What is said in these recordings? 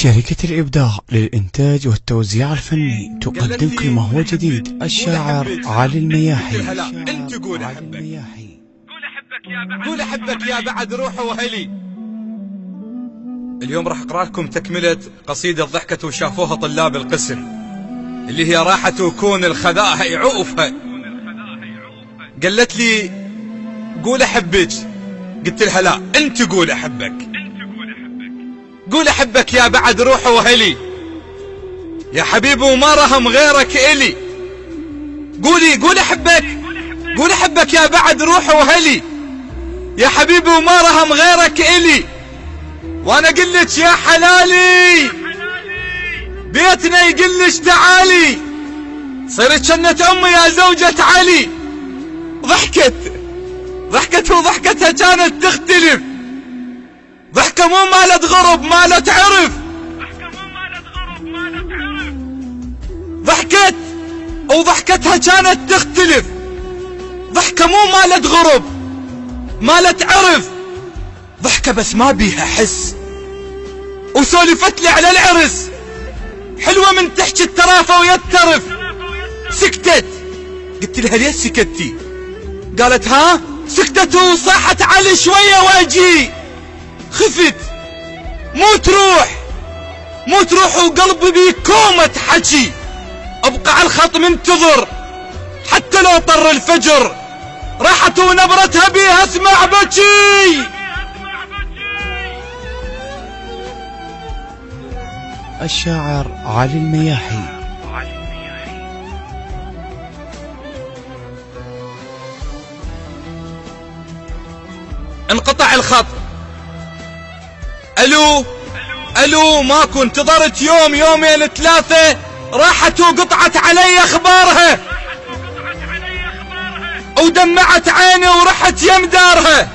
شركة الإبداع للإنتاج والتوزيع الفني تقدم كل ما هو جديد. الشاعر علي المياحي. انت قول احبك، قول احبك يا بعد روحي وهلي. اليوم راح اقرا لكم تكملة قصيدة ضحكت وشافوها طلاب القسم، اللي هي راحت وكون الخذاها يعوفها. قالت لي قول احبك، قلت لها لا انت قول احبك. قول احبك يا بعد روحي وهلي، يا حبيبي وما رهم غيرك الي. قول احبك، قول احبك يا بعد روحي وهلي، يا حبيبي وما رهم غيرك الي. وانا قلت يا حلالي بيتنا يقلش تعالي، صيرت جنة امي يا زوجة علي. ضحكت وضحكتها كانت تختلف، ضحكة مو مالت غرب مالت عرف. ضحكت وضحكتها كانت تختلف، ضحكة مو مالت غرب مالت عرف. ضحكة بس ما بيها حس، وسولفت لي على العرس حلوة من تحكي الترافة ويترف. سكتت، قلت لها ليش سكتي؟ قالت ها سكتت وصاحت علي شوية واجي. خفت مو تروح وقلبي بيك كومة حكي. ابقى على الخط منتظر حتى لو طر الفجر، راحت ونبرتها بيها اسمع بكي. الشاعر علي المياحي. انقطع الخط. الو ماكو، انتظرت يوم يومين ثلاثة، راحت وقطعت علي اخبارها ودمعت عيني ورحت يم دارها.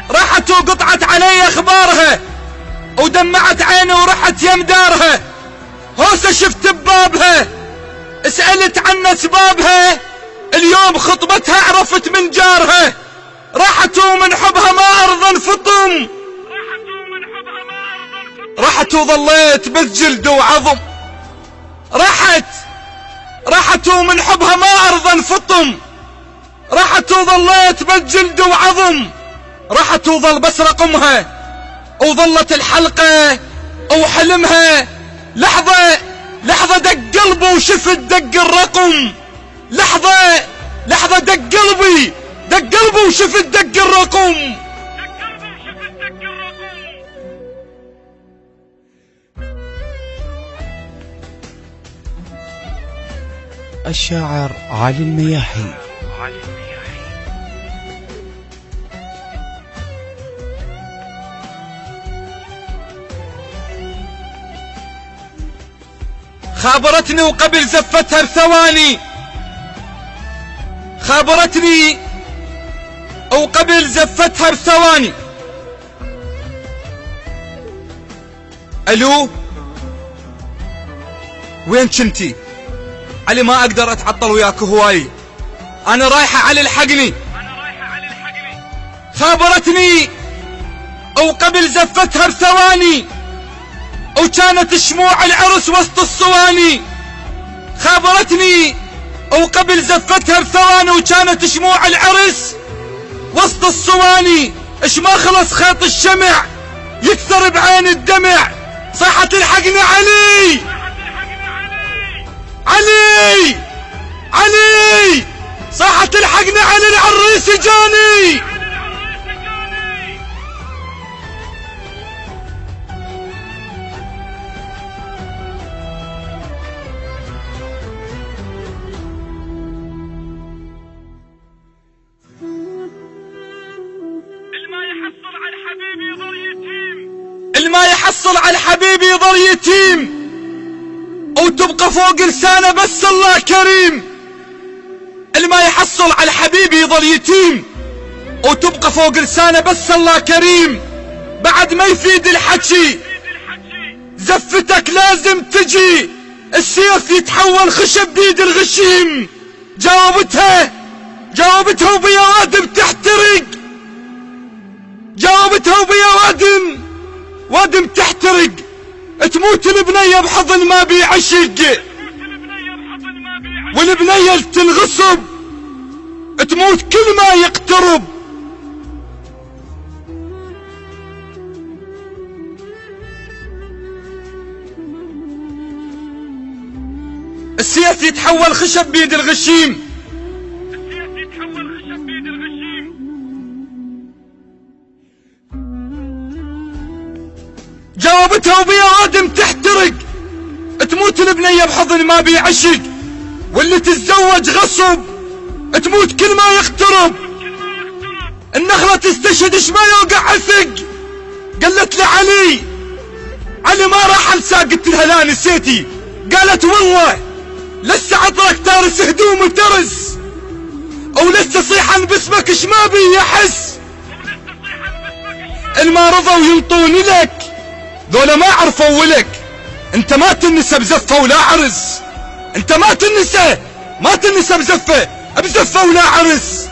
راحت وقطعت علي اخبارها ودمعت عيني ورحت يم دارها. هوسة شفت ببابها سألت عن اسبابها، اليوم خطبتها عرفت من جارها. راحت ومن حبها ما ارضى انفطم، راحت وظليت بس جلد وعظم. راحت ومن حبها ما ارضى انفطم، راحت وظليت بس جلد وعظم. راحت وظل بس رقمها وظلت الحلقة وحلمها. لحظة دق قلبه وشفت دق الرقم. لحظة دق قلبي وشفت دق الرقم. الشاعر علي المياحي. خابرتني وقبل زفتها بثواني، خابرتني وقبل زفتها بثواني. الو وين كنتي؟ علي ما اقدر اتعطل وياك هواي، انا رايحة علي الحقني. خابرتني وقبل زفتها بثواني، وكانت شموع العرس وسط الصواني. خابرتني وقبل زفتها بثواني، وكانت شموع العرس وسط الصواني. اش ما خلص خيط الشمع يكثر بعين الدمع، صاحت الحقني علي صاحت الحقني علي العريس جاني. الما يحصل على الحبيب يظل يتيم، وتبقى فوق لسانه بس الله كريم. الما يحصل على الحبيب يظل يتيم، وتبقى فوق لسانه بس الله كريم. بعد ما يفيد الحكي زفتك لازم تجي، السيف يتحول خشب بيد الغشيم. جاوبتها وبيا وادم تحترق، جاوبتها وبيا وادم تحترق، تموت البنية بحضن ما بي عشق، والبنية تنغصب تموت كل ما يقترب. السيف يتحول خشب بيد الغشيم، جاوبتها وبيا وادم تحترق، تموت البنية بحضن ما بي عشق، واللي تتزوج غصب تموت كل ما يقترب. النخلة تستشهد اش ما يوقع عثق، قالت لي علي ما راح انساه، قلت لها لا نسيتي، قالت والله لسه عطرك تارس هدوم ترس، ولسه صيحا باسمك اش ما بي يحس. الما رضوا ينطوني لك ذولا ما عرفوا ولك، انت ما تنسى بزفة ولا عرس، انت ما تنسى بزفة ولا عرس.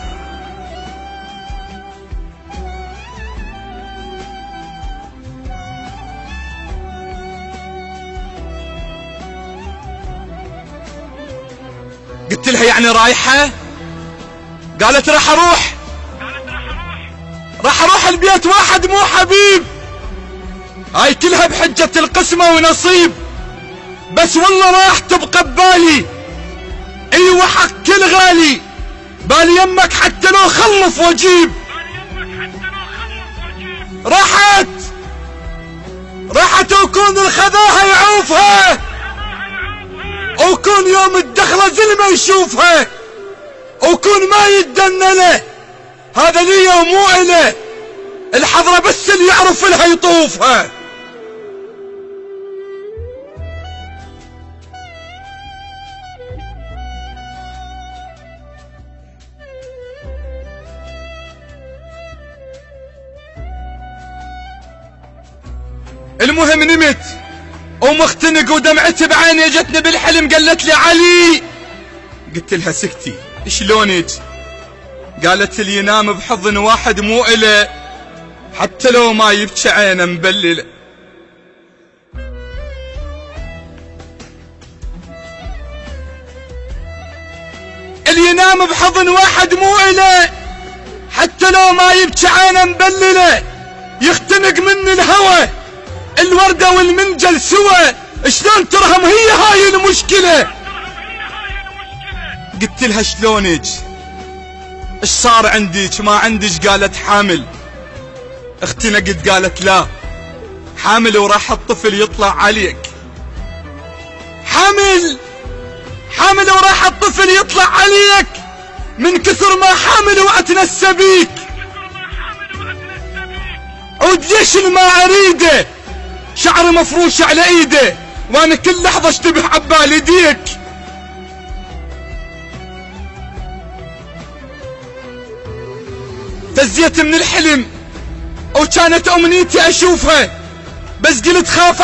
قلت لها يعني رايحة؟ قالت راح اروح البيت واحد مو حبيب، هاي كلها بحجة القسمة ونصيب، بس والله راح تبقى ببالي، ايوه حق كل غالي، بالي يمك حتى لو خلف واجيب. راحت وكون الخذاها يعوفها، وكون يوم الدخلة زلمة يشوفها، وكون ما يتدنى له، هذا لي ومو إله، الحضرة بس اللي يعرف لها يطوفها. المهم نمت ومختنق ودمعتي بعيني، جتني بالحلم قالت لي علي، قلت لها سكتي شلونك؟ قالت لي ينام بحضن واحد مو إله، حتى لو ما يبكي عينه مبلله. اللي ينام بحضن واحد مو إله، حتى لو ما يبكي عينه مبلله، يختنق من الهوى الوردة والمنجل سوا، شلون ترهم هي هاي المشكلة؟ قلت لها شلونك؟ ايش صار عندك؟ ما عندك؟ قالت حامل. اختي نقد قالت لا، حامل وراح الطفل يطلع عليك. حامل وراح الطفل يطلع عليك، من كثر ما حامل واتنسى بيك، وديش ما اريده، شعري مفروش على ايده، وانا كل لحظة اشتبه عبالي ديك. فزيت من الحلم وكانت امنيتي اشوفها، بس قلت خاف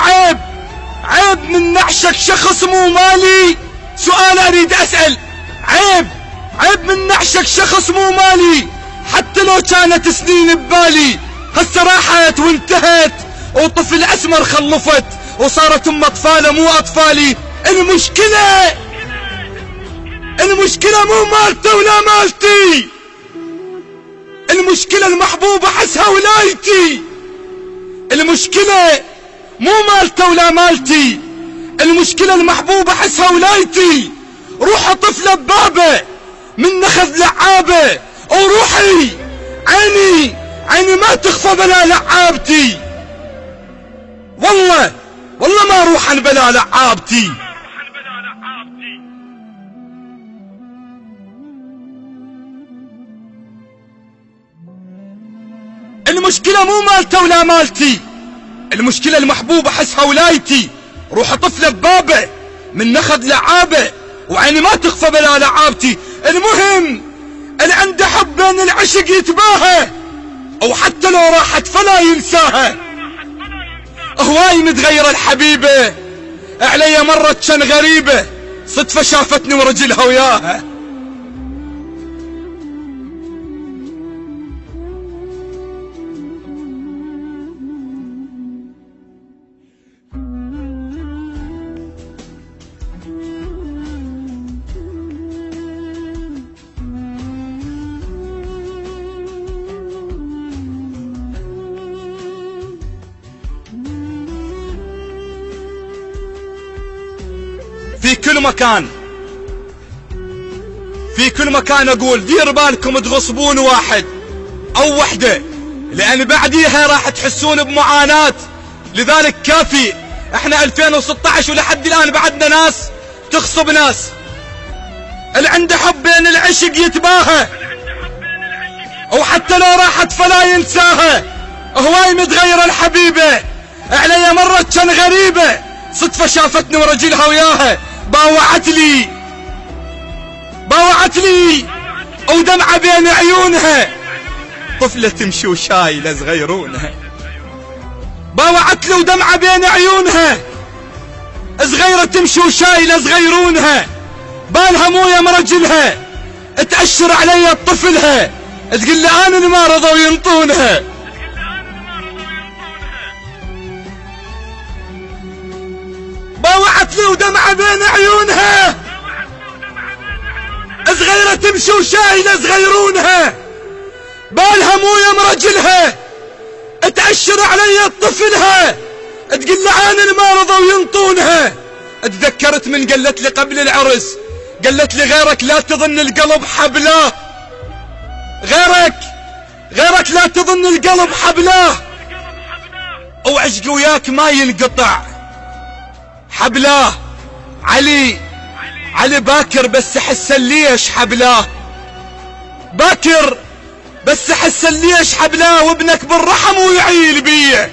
عيب من نعشك شخص مو مالي. سؤال اريد اسأل، عيب من نعشك شخص مو مالي، حتى لو كانت سنين ببالي، هسه راحت وانتهت، وطفل اسمر خلفت، وصارت ام اطفاله مو اطفالي. المشكلة مو مالته ولا مالتي، المشكلة المحبوبة حسها ولايتي. المشكلة مو مالته ولا مالتي، المشكلة المحبوبة حسها ولايتي. روح طفلة ببابه من نخذ لعابه، وروحي عيني ما تخفى بلا لعابتي، والله ما روحا بلا لعابتي. المشكلة مو مالته ولا مالتي، المشكلة المحبوبة حسها ولايتي. روح طفلة ببابه من نخذ لعابه، وعيني ما تخفى بلا لعابتي. المهم اللي عنده حب بين العشق يتباهى، او حتى لو راحت فلا ينساها. هواي متغيرة الحبيبة، علي مرت كان غريبة، صدفة شافتني ورجلها وياها. في كل مكان، في كل مكان اقول دير بالكم تغصبون واحد او وحده، لان بعديها راح تحسون بمعاناة. لذلك كافي، احنا 2016 ولحد الان بعدنا ناس تغصب ناس. اللي عنده حب بين العشق يتباهى، او حتى لو راحت فلا ينساها. هواي متغيرة الحبيبة، علي مرت كان غريبة، صدفة شافتني ورجلها وياها باوعت لي ودمعة بين عيونها، طفلة تمشي وشايلة صغيرونها. باوعت لي ودمعة بين عيونها، صغيرة تمشي وشايلة صغيرونها، بالها مويه مرجلها، تأشر علي طفلها، تقول لي انا اللي ما رضوا ينطونها. باوعت لي ودمعة بين عيونها، صغيرة تمشي وشايلة صغيرونها، بالها مويه مرجلها، تأشر علي طفلها، تقول لي انا اللي ما رضوا ينطونها. اتذكرت من قالت لي قبل العرس، قالت لي غيرك لا تظن القلب حبلاه، غيرك لا تظن القلب حبلاه، وعشقي وياك ما ينقطع حبلاه. علي باكر بس حس ليش حبلاه، باكر بس حس ليش حبلاه، وابنك بالرحم ويعيل بيه.